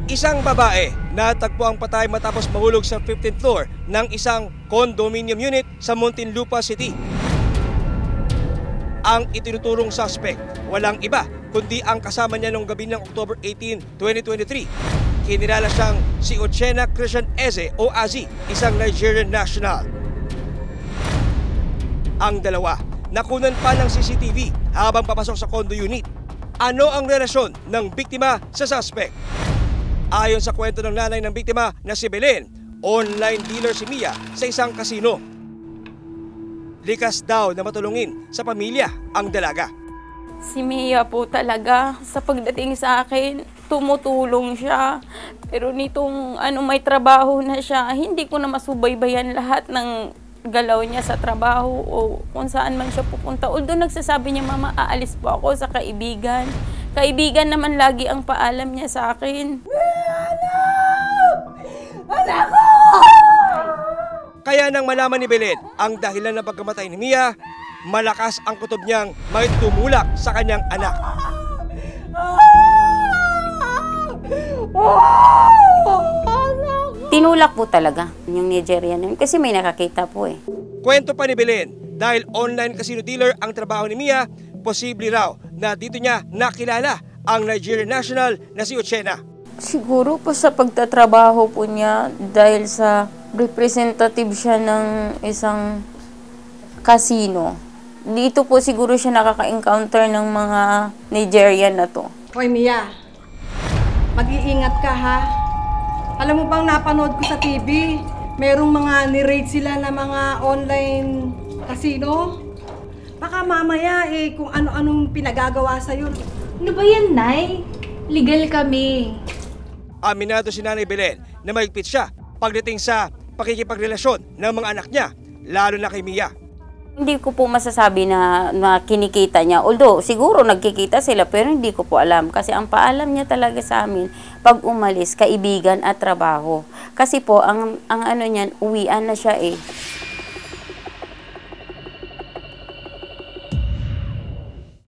Isang babae natagpo ang patay matapos mahulog sa 15th floor ng isang condominium unit sa Muntinlupa City. Ang itinuturong suspect, walang iba kundi ang kasama niya noong gabi ng October 18, 2023. Kinilala siyang si Uchenna Christian Eze o Azi, isang Nigerian national. Ang dalawa, nakunan pa ng CCTV habang papasok sa condo unit. Ano ang relasyon ng biktima sa suspect? Ayon sa kwento ng nanay ng biktima na si Belen, online dealer si Mia sa isang kasino. Likas daw na matulungin sa pamilya ang dalaga. Si Mia po talaga, sa pagdating sa akin, tumutulong siya. Pero nitong may trabaho na siya, hindi ko na masubaybayan lahat ng galaw niya sa trabaho o kung saan man siya pupunta. Although nagsasabi niya, Mama, aalis po ako sa kaibigan. Kaibigan naman lagi ang paalam niya sa akin. Anak ko! Kaya nang malaman ni Belen ang dahilan ng pagkamatay ni Mia, malakas ang kutob niyang may tumulak sa kanyang anak. Tinulak po talaga yung Nigerian kasi may nakakita po eh. Kwento pa ni Belen, dahil online casino dealer ang trabaho ni Mia, posible raw na dito niya nakilala ang Nigerian national na si Uchenna. Siguro po sa pagtatrabaho po niya dahil sa representative siya ng isang casino. Dito po siguro siya nakaka-encounter ng mga Nigerian na to. Hoy Mia, mag-iingat ka ha. Alam mo bang napanood ko sa TV, merong mga ni-raid sila na mga online casino? Baka mamaya kung ano-anong pinagagawa sa'yo. Ano ba yan, Nay? Legal kami. Aminado si Nanay Belen na mahigpit siya pagdating sa pakikipagrelasyon ng mga anak niya, lalo na kay Mia. Hindi ko po masasabi na kinikita niya. Although, siguro nagkikita sila, pero hindi ko po alam. Kasi ang paalam niya talaga sa amin, pag umalis, kaibigan at trabaho. Kasi po, ang ano niyan, uwian na siya eh.